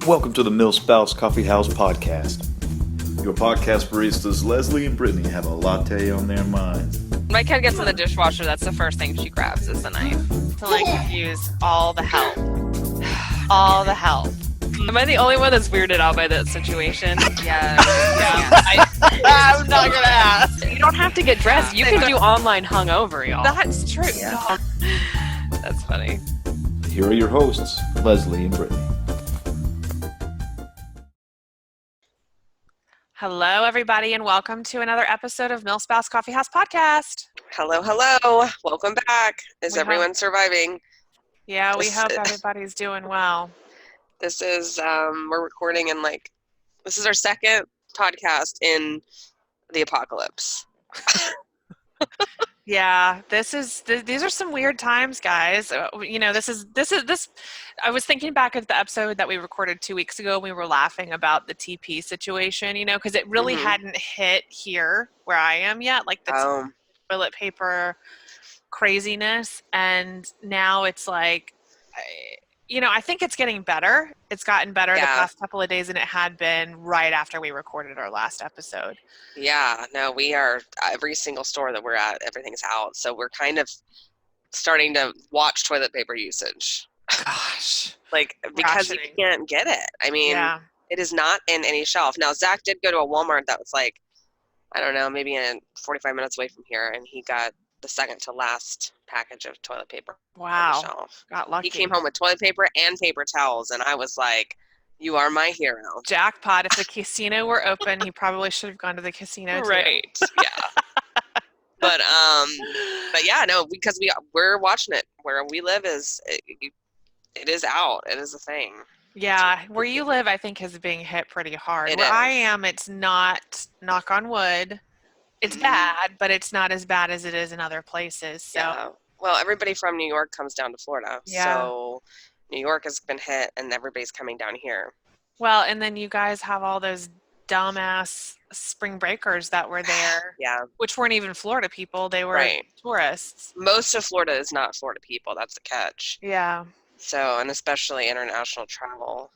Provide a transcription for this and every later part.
Welcome to the Millspouse Coffee House Podcast. Your podcast baristas Leslie and Brittany have a latte on their minds. My kid gets in the dishwasher, that's the first thing she grabs is the knife. To use all the help. All the help. Am I the only one that's weirded out by that situation? Yeah. I'm not gonna ask. You don't have to get dressed. You can do online hungover, y'all. That's true. Yeah. That's funny. Here are your hosts, Leslie and Brittany. Hello, everybody, and welcome to another episode of Millspouse Coffee House Podcast. Hello, hello. Welcome back. Is everyone surviving? Yeah, we hope everybody's doing well. This is, we're recording in this is our second podcast in the apocalypse. Yeah, these are some weird times, guys. This I was thinking back at the episode that we recorded 2 weeks ago. We were laughing about the TP situation, because it really hadn't hit here where I am yet, like the toilet paper craziness. And now it's like, I think it's getting better. It's gotten better the past couple of days than it had been right after we recorded our last episode. Yeah, no, we are, every single store that we're at, everything's out. So we're kind of starting to watch toilet paper usage. Gosh. Because you can't get it. I mean, It is not in any shelf. Now, Zach did go to a Walmart that was maybe 45 minutes away from here, and he got the second to last package of toilet paper. Wow. On the shelf. Got lucky. He came home with toilet paper and paper towels, and I was like, you are my hero. Jackpot. If the casino were open, he probably should have gone to the casino too. Right. Yeah. But yeah, no, because we're watching it. Where we live it is out. It is a thing. Yeah, where you live, I think, is being hit pretty hard. Where I am, it's not, knock on wood. It's bad, but it's not as bad as it is in other places. So. Yeah. Well, everybody from New York comes down to Florida. Yeah. So New York has been hit, and everybody's coming down here. Well, and then you guys have all those dumbass spring breakers that were there. Yeah. Which weren't even Florida people. They were tourists. Most of Florida is not Florida people. That's the catch. Yeah. So, and especially international travel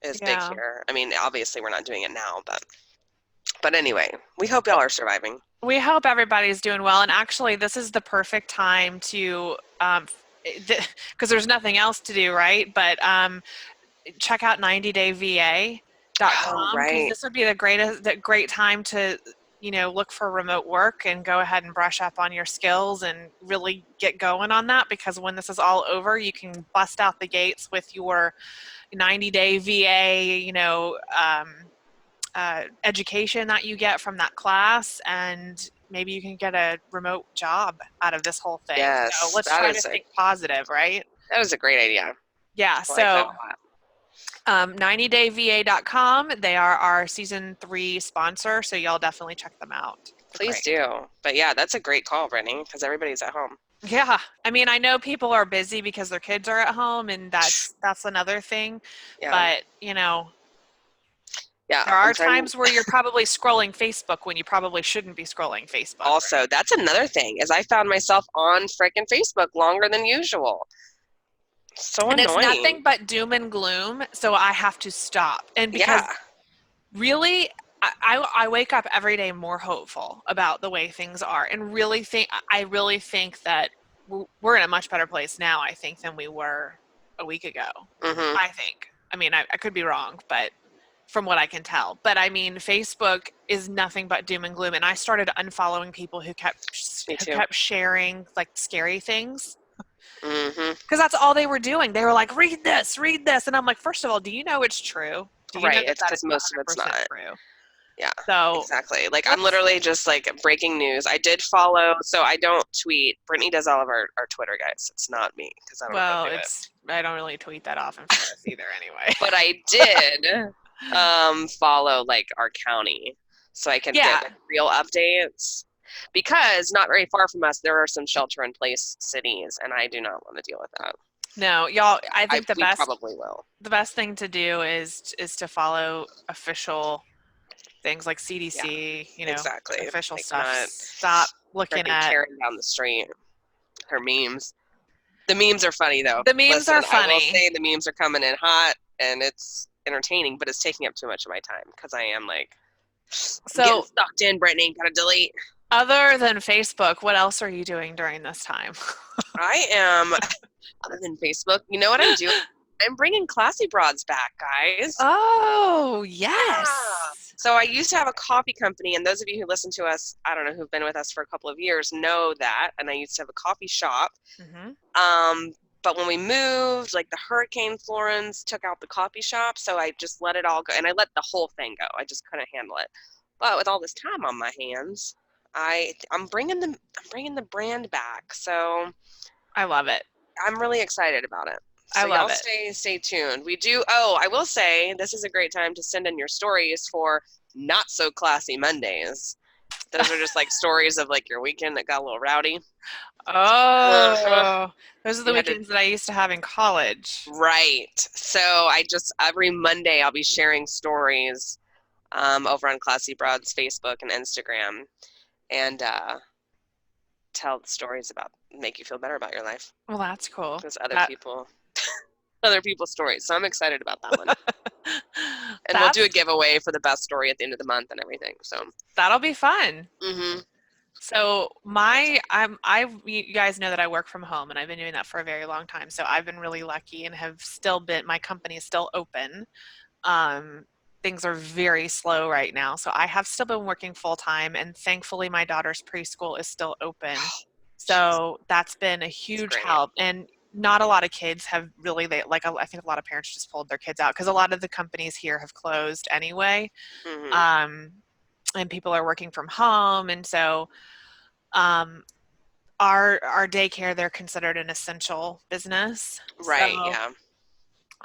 is big here. I mean, obviously we're not doing it now, but anyway, we hope y'all are surviving. We hope everybody's doing well. And actually, this is the perfect time to, because there's nothing else to do, right? But check out 90dayva.com. Oh, right. This would be the great time to, look for remote work and go ahead and brush up on your skills and really get going on that, because when this is all over, you can bust out the gates with your 90-day VA, education that you get from that class, and maybe you can get a remote job out of this whole thing. Yes, so let's try to think positive, right? That was a great idea. Yeah. So 90dayva.com. They are our season 3 sponsor, so y'all definitely check them out. Please do. But yeah, that's a great call, Brittany, because everybody's at home. Yeah. I mean, I know people are busy because their kids are at home, and that's another thing. Yeah. But, yeah, there are times where you're probably scrolling Facebook when you probably shouldn't be scrolling Facebook. Also, right? That's another thing, is I found myself on frickin' Facebook longer than usual. So annoying. And it's nothing but doom and gloom, so I have to stop. And because really, I wake up every day more hopeful about the way things are, and I really think that we're in a much better place now, I think, than we were a week ago. Mm-hmm. I think. I mean, I could be wrong, but from what I can tell. But I mean, Facebook is nothing but doom and gloom, and I started unfollowing people who kept sharing scary things. Because that's all they were doing. They were like, read this. And I'm like, first of all, do you know it's true? Do you know it's because most of it's not true? Yeah, so exactly. I'm literally just breaking news. I did follow, so I don't tweet. Brittany does all of our Twitter guys. It's not me, because I don't know how to do it. I don't really tweet that often for us either anyway. But I did follow our county, so I can get real updates. Because not very far from us, there are some shelter-in-place cities, and I do not want to deal with that. No, y'all. I think we probably will. The best thing to do is to follow official things like CDC. Exactly. Official stuff. Stop looking at carrying down the street. Her memes. The memes are funny though. The memes are funny. I will say the memes are coming in hot, and it's entertaining, but it's taking up too much of my time because I am like getting sucked in. Brittany, gotta delete. Other than Facebook, what else are you doing during this time? I am, other than Facebook, you know what I'm doing? I'm bringing Classy Broads back, guys. Oh, yes. Yeah. So I used to have a coffee company, and those of you who listen to us, I don't know, who've been with us for a couple of years know that. And I used to have a coffee shop. But when we moved, like the Hurricane Florence took out the coffee shop, so I just let it all go, and I let the whole thing go. I just couldn't handle it. But with all this time on my hands, I'm bringing the brand back. So I love it. I'm really excited about it. So I love it. Stay tuned. We do. Oh, I will say this is a great time to send in your stories for Not So Classy Mondays. Those are just like stories of like your weekend that got a little rowdy. Oh, those are the weekends that I used to have in college. Right. So every Monday I'll be sharing stories over on Classy Broad's Facebook and Instagram, and tell the stories about make you feel better about your life. Well, that's cool. Because other people's stories. So I'm excited about that one. And we'll do a giveaway for the best story at the end of the month and everything. So that'll be fun. So you guys know that I work from home, and I've been doing that for a very long time. So I've been really lucky and have still been, my company is still open. Things are very slow right now. So I have still been working full time, and thankfully my daughter's preschool is still open. So that's been a huge help. And not a lot of kids have really, I think a lot of parents just pulled their kids out because a lot of the companies here have closed anyway. And people are working from home. And so our daycare, they're considered an essential business. Right,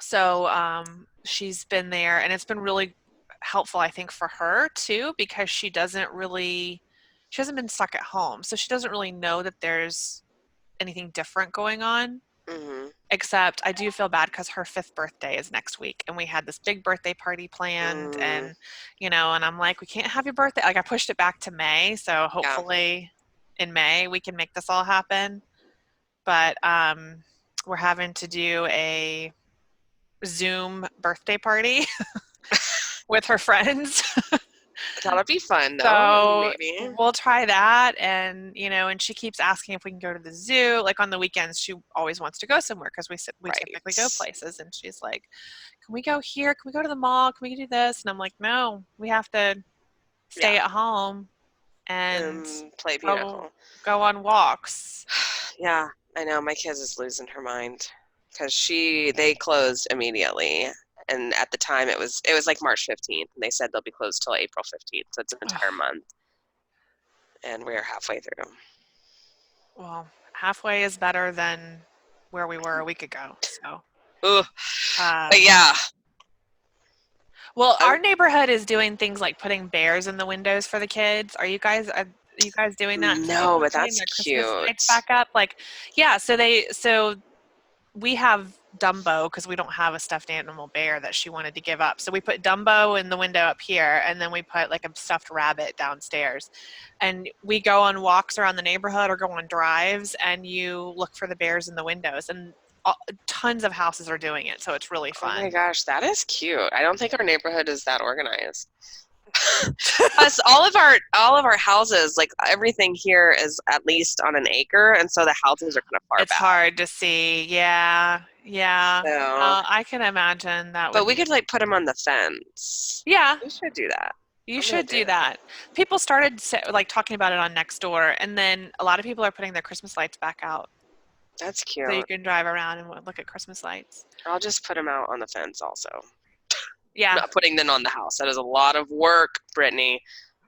So she's been there, and it's been really helpful, I think, for her too, because she hasn't been stuck at home. So she doesn't really know that there's anything different going on. Except I do feel bad because her 5th birthday is next week, and we had this big birthday party planned, and and I'm like, we can't have your birthday. Like, I pushed it back to May, so hopefully in May we can make this all happen. But we're having to do a Zoom birthday party with her friends. That'll be fun, though. So maybe we'll try that, and and she keeps asking if we can go to the zoo. Like on the weekends, she always wants to go somewhere because we typically go places, and she's like, "Can we go here? Can we go to the mall? Can we do this?" And I'm like, "No, we have to stay at home and play beautiful. Go on walks." Yeah, I know. My kid is losing her mind because they closed immediately. And at the time, it was like March 15th, and they said they'll be closed till April 15th, so it's an entire month. And we're halfway through. Well, halfway is better than where we were a week ago. So. But yeah. Well, our neighborhood is doing things like putting bears in the windows for the kids. Are you guys doing that? No, but that's cute. Lights back up, so we have Dumbo because we don't have a stuffed animal bear that she wanted to give up. So we put Dumbo in the window up here, and then we put like a stuffed rabbit downstairs. And we go on walks around the neighborhood or go on drives, and you look for the bears in the windows. And tons of houses are doing it, so it's really fun. Oh my gosh, that is cute. I don't think our neighborhood is that organized. Plus, all of our houses, like everything here is at least on an acre, and so the houses are kind of far back. It's hard to see. Yeah. So, I can imagine that. But we could like put them on the fence. Yeah, we should do that. You should do that. People started like talking about it on Nextdoor, and then a lot of people are putting their Christmas lights back out. That's cute. So you can drive around and look at Christmas lights. I'll just put them out on the fence also. Yeah. Not putting them on the house. That is a lot of work, Brittany.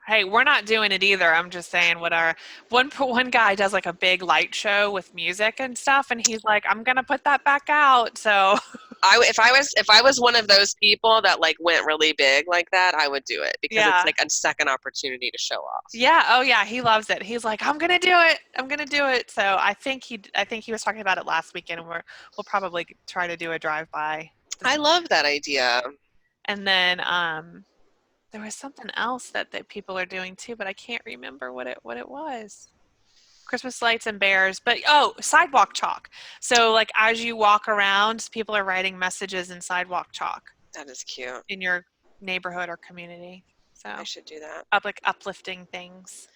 Hey, we're not doing it either. I'm just saying what our one guy does like a big light show with music and stuff, and he's like, I'm gonna put that back out. So if I was one of those people that like went really big like that, I would do it because it's like a second opportunity to show off. Yeah. Oh yeah. He loves it. He's like, I'm gonna do it. So I think he was talking about it last weekend, and we'll probably try to do a drive-by. I love that idea. And then there was something else that people are doing too, but I can't remember what it was. Christmas lights and bears, but sidewalk chalk. So like as you walk around, people are writing messages in sidewalk chalk. That is cute. in your neighborhood or community. So I should do that. uplifting things.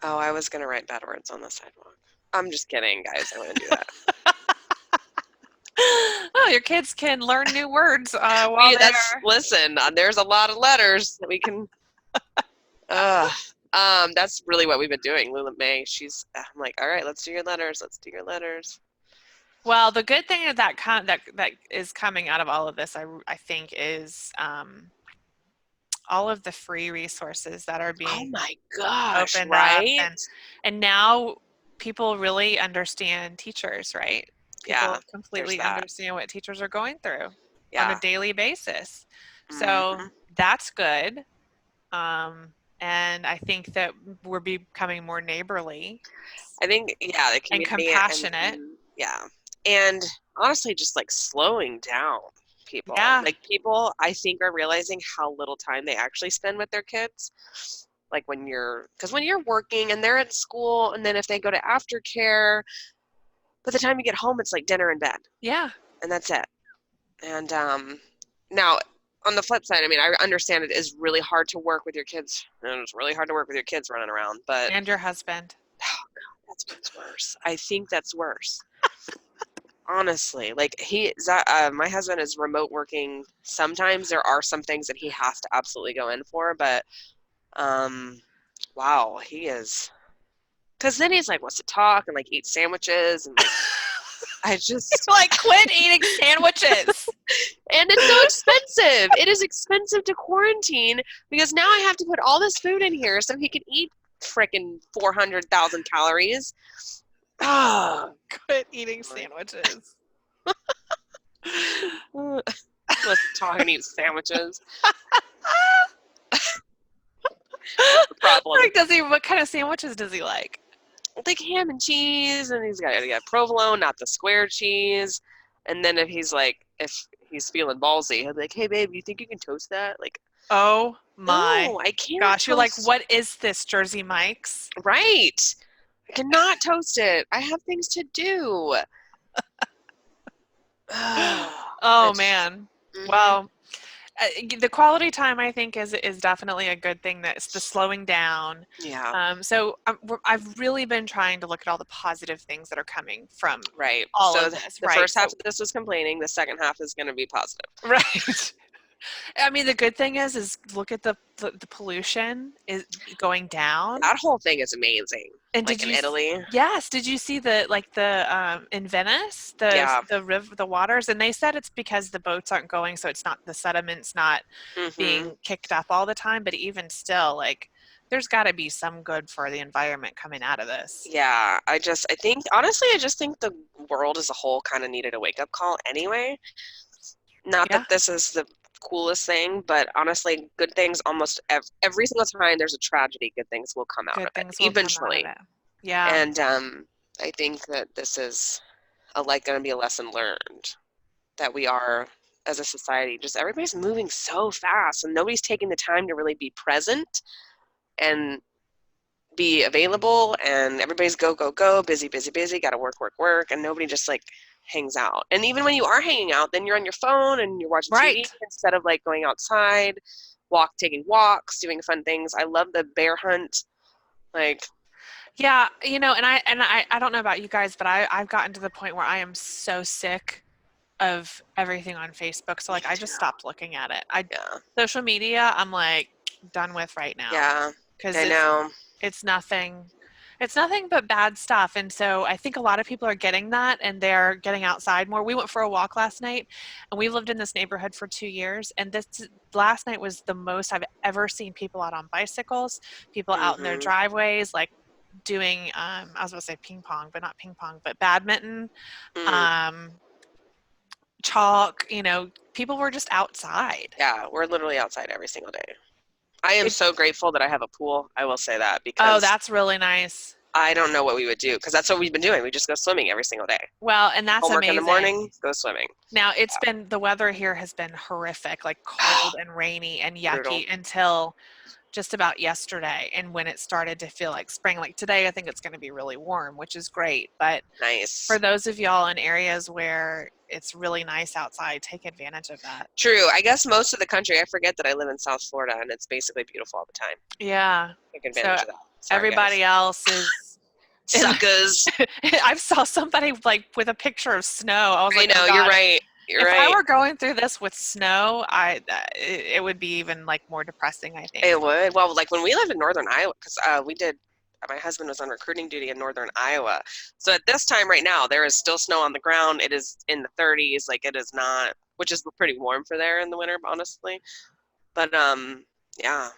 Oh, I was going to write bad words on the sidewalk. I'm just kidding, guys. I wouldn't do that. Oh, your kids can learn new words while they're... Listen, there's a lot of letters that we can... that's really what we've been doing. Lula May, I'm like, all right, let's do your letters. Let's do your letters. Well, the good thing that is coming out of all of this, I think, is all of the free resources that are being opened up, and now people really understand teachers, right? People completely understand what teachers are going through on a daily basis. So that's good. And I think that we're becoming more neighborly. I think, and compassionate. And honestly, just like slowing down people. Yeah. Like people, I think, are realizing how little time they actually spend with their kids. Like because when you're working and they're at school, and then if they go to aftercare, by the time you get home, it's like dinner and bed. Yeah. And that's it. And now, on the flip side, I mean, I understand it is really hard to work with your kids. And it's really hard to work with your kids running around. And your husband. Oh, God, that's what's worse. I think that's worse. Honestly, like my husband is remote working. Sometimes there are some things that he has to absolutely go in for, but wow, he is, because then he's like wants to talk and like eat sandwiches, and like I just like quit eating sandwiches. And it's so expensive. It is expensive to quarantine because now I have to put all this food in here so he can eat frickin' 400,000 calories. Quit eating sandwiches. Let's talk and eat sandwiches. Problem. Like, what kind of sandwiches does he like? Like ham and cheese, and he's got provolone, not the square cheese. And then if he's feeling ballsy, he'll be like, "Hey babe, you think you can toast that?" Like, oh my, no, I can't. Gosh, you're like, what is this, Jersey Mike's? Right. I cannot toast it. I have things to do. Oh man. Mm-hmm. Well, the quality time, I think, is definitely a good thing. That's the slowing down. Yeah. So I've really been trying to look at all the positive things that are coming from all of this. The first half of this was complaining. The second half is going to be positive. Right. I mean, the good thing is look at the pollution is going down. That whole thing is amazing. And in Italy? Yes. Did you see in Venice, the waters? And they said it's because the boats aren't going, so it's not, the sediment's not being kicked up all the time. But even still, like, there's got to be some good for the environment coming out of this. Yeah. I think the world as a whole kind of needed a wake-up call anyway. Not that this is the coolest thing, but honestly, good things almost every single time there's a tragedy, good things will come out of it eventually. Yeah. And I think that this is going to be a lesson learned, that we are, as a society, just everybody's moving so fast and nobody's taking the time to really be present and be available, and everybody's go, busy, got to work, and nobody just like hangs out. And even when you are hanging out, then you're on your phone and you're watching TV instead of like going outside, taking walks, doing fun things. I love the bear hunt. Like, yeah, and I don't know about you guys, but I've gotten to the point where I am so sick of everything on Facebook. So like, I just stopped looking at it. Social media, I'm like done with right now. Yeah, because I know it's nothing. It's nothing but bad stuff. And so I think a lot of people are getting that, and they're getting outside more. We went for a walk last night, and we've lived in this neighborhood for 2 years. And last night was the most I've ever seen people out on bicycles, people out in their driveways, like doing, I was going to say ping pong, but not ping pong, but badminton, chalk, people were just outside. Yeah, we're literally outside every single day. I am so grateful that I have a pool. I will say that, because that's really nice. I don't know what we would do, because that's what we've been doing. We just go swimming every single day. Well, and that's homework amazing. In the morning, go swimming. Now the weather here has been horrific, like cold and rainy and yucky brutal. Until just about yesterday, and when it started to feel like spring. Like today, I think it's going to be really warm, which is great. But nice for those of y'all in areas where it's really nice outside. Take advantage of that. True. I guess most of the country, I forget that I live in South Florida and it's basically beautiful all the time. Yeah. Take advantage of that. Sorry, everybody guys. else is suckers. I saw somebody like with a picture of snow. I was like, I know, oh, you're right. You're if right. I were going through this with snow, it would be even like more depressing, I think. It would. Well, like when we lived in northern Iowa, because my husband was on recruiting duty in northern Iowa. So at this time right now, there is still snow on the ground. It is in the 30s. Like it is not, which is pretty warm for there in the winter, honestly. But yeah,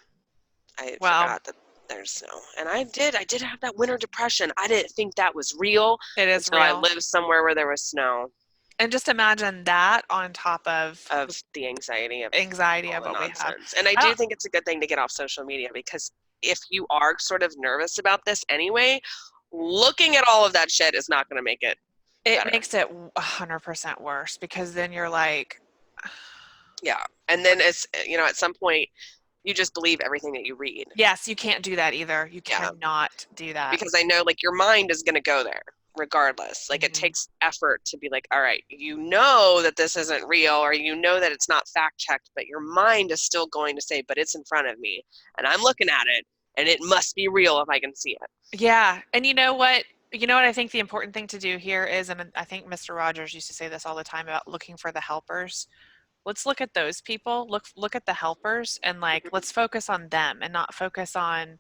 I forgot that there's snow. And I did have that winter depression. I didn't think that was real. It is until real. I lived somewhere where there was snow. And just imagine that on top of the anxiety of what we have. And I do think it's a good thing to get off social media, because if you are sort of nervous about this anyway, looking at all of that shit is not going to make it better. Makes it 100% worse, because then you're like, yeah. And then it's, at some point you just believe everything that you read. Yes, you can't do that either. You cannot do that. Because I know like your mind is going to go there regardless. Like it takes effort to be like, all right, that this isn't real, or that it's not fact checked, but your mind is still going to say, but it's in front of me and I'm looking at it and it must be real if I can see it. Yeah. And you know what I think the important thing to do here is, and I think Mr. Rogers used to say this all the time about looking for the helpers. Let's look at those people, look at the helpers, and like, let's focus on them and not focus on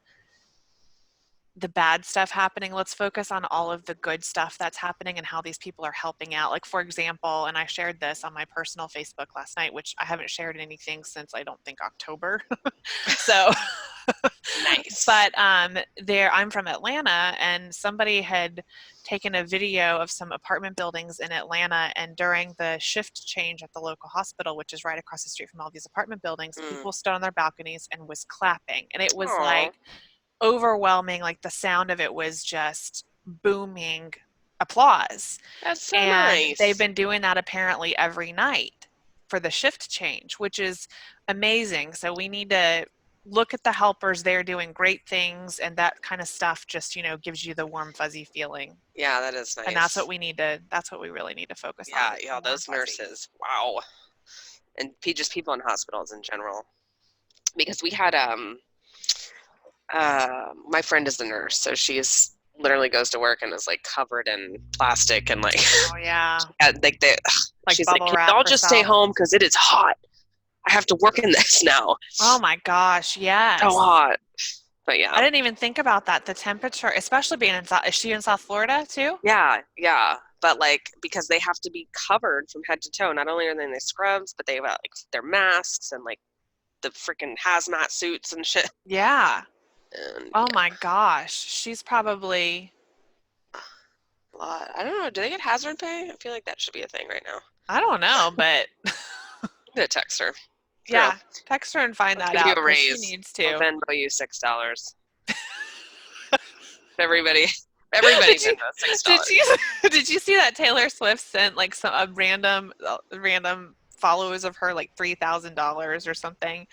the bad stuff happening. Let's focus on all of the good stuff that's happening and how these people are helping out. Like, for example, and I shared this on my personal Facebook last night, which I haven't shared anything since I don't think October. So nice. But I'm from Atlanta, and somebody had taken a video of some apartment buildings in Atlanta, and during the shift change at the local hospital, which is right across the street from all these apartment buildings, people stood on their balconies and was clapping, and it was like overwhelming. Like the sound of it was just booming applause. That's so nice. They've been doing that apparently every night for the shift change, which is amazing. So we need to look at the helpers. They're doing great things, and that kind of stuff just, gives you the warm, fuzzy feeling. Yeah, that is nice. And that's what we really need to focus on. Yeah, those nurses. Wow. And just people in hospitals in general. Because we had my friend is a nurse, so she's literally goes to work and is like covered in plastic and like oh yeah, like she's like, can y'all just stay home because it is hot. I have to work in this now. Oh my gosh, yes. So hot. But yeah, I didn't even think about that. The temperature, especially being in South. Is she in South Florida too? Yeah. But like, because they have to be covered from head to toe. Not only are they in their scrubs, but they have like their masks and like the freaking hazmat suits and shit. Yeah. And, oh my gosh, she's probably a lot. I don't know. Do they get hazard pay? I feel like that should be a thing right now. I don't know, but I'm gonna text her. Yeah, text her and find that out. Give you a raise. She needs to. I'll Venmo you $6. Everybody Venmo $6. Did you see that Taylor Swift sent like some random followers of her like $3,000 or something?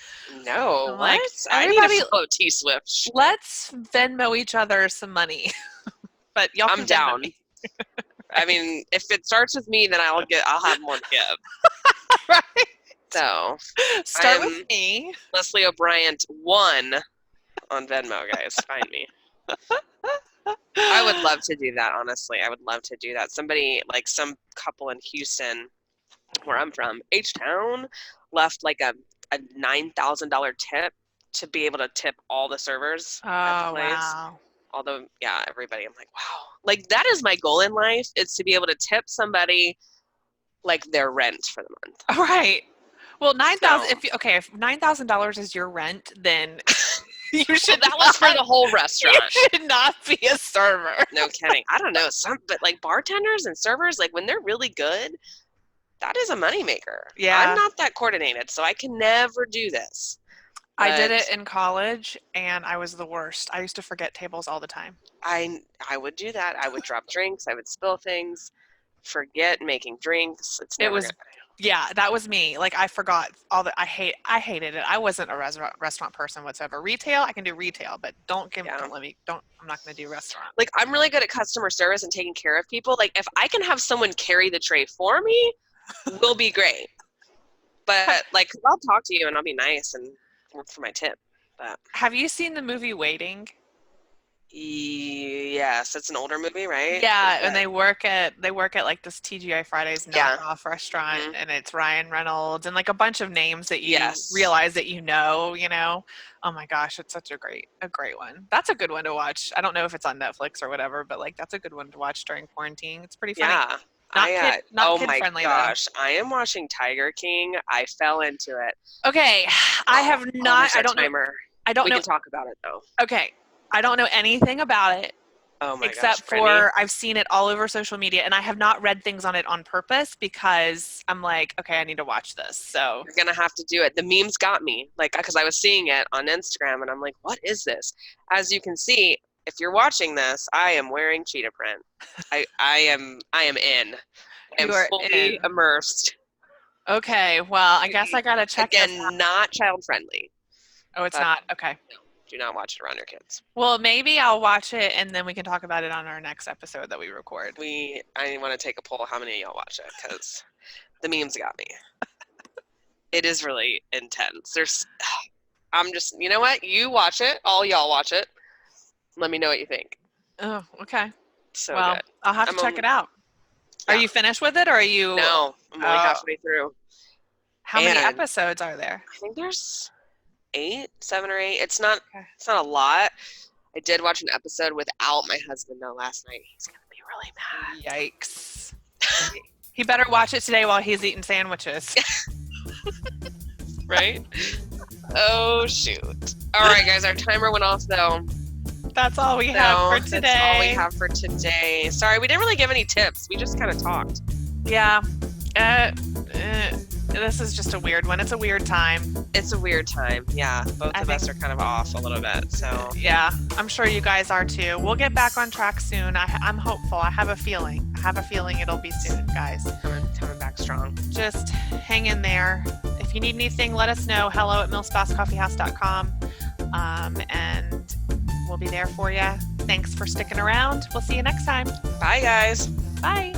No, like I need to follow T Swift. Let's Venmo each other some money. But y'all I'm down. I mean, if it starts with me, then I'll have more to give. Right. So start with me. Leslie O'Brien 1 on Venmo, guys. Find me. I would love to do that, honestly. I would love to do that. Somebody, like some couple in Houston, where I'm from, H-Town, left like a $9,000 tip to be able to tip all the servers at the place. Wow. Although, yeah, everybody, I'm like, wow. Like, that is my goal in life, is to be able to tip somebody like their rent for the month. All right. Well, $9,000. If $9,000 is your rent, then you should. That was for the whole restaurant. You should not be a server. No kidding. I don't know, but like bartenders and servers, like when they're really good, that is a moneymaker. Yeah. I'm not that coordinated, so I can never do this. I did it in college, and I was the worst. I used to forget tables all the time. I would do that. I would drop drinks. I would spill things. Forget making drinks. Yeah, that was me. Like I forgot all that. I hated it. I wasn't a restaurant person whatsoever. Retail, I can do retail, but I'm not going to do restaurant. Like I'm really good at customer service and taking care of people. Like if I can have someone carry the tray for me, will be great. But like, I'll talk to you and I'll be nice and work for my tip. But have you seen the movie Waiting? Yes, it's an older movie, right? Yeah, and they work at like this TGI Fridays Yeah. knockoff restaurant, Mhm. and it's Ryan Reynolds and like a bunch of names that you Yes. realize that you know. Oh my gosh, it's such a great one. That's a good one to watch. I don't know if it's on Netflix or whatever, but like that's a good one to watch during quarantine. It's pretty funny. Yeah. Not oh kid my friendly gosh, I am watching Tiger King. I fell into it. though. Okay, I have not. I don't know. Timer. I don't We know. can talk about it though. Okay, I don't know anything about it. Oh my except gosh, Brittany. for I've seen it all over social media, and I have not read things on it on purpose because I'm like, okay, I need to watch this. So You're gonna have to do it. The memes got me, like, because I was seeing it on Instagram, and I'm like, what is this? As you can see, if you're watching this, I am wearing cheetah print. I am in. I am You are fully in. immersed. Okay, well, I guess I gotta check this out. Again, not child friendly. Oh, it's not? Okay. Do not watch it around your kids. Well, maybe I'll watch it and then we can talk about it on our next episode that we record. I want to take a poll how many of y'all watch it, because the memes got me. It is really intense. I'm just, you know what? You watch it. All y'all watch it. Let me know what you think. Oh, okay. So well, good. I'll have to check it out. Yeah. Are you finished with it, or are you? No, I'm only halfway through. How many episodes are there? I think there's 7 or 8. It's not a lot. I did watch an episode without my husband though last night. He's gonna be really mad. Yikes. He better watch it today while he's eating sandwiches. Right? Oh shoot. All right, guys, our timer went off though. That's all we have for today. That's all we have for today. Sorry, we didn't really give any tips. We just kind of talked. Yeah. This is just a weird one. It's a weird time. It's a weird time. Yeah. Both of us are kind of off a little bit. So yeah, I'm sure you guys are too. We'll get back on track soon. I'm hopeful. I have a feeling it'll be soon, guys. Coming back strong. Just hang in there. If you need anything, let us know. hello@millspasscoffeehouse.com. And we'll be there for you. Thanks for sticking around. We'll see you next time. Bye, guys. Bye.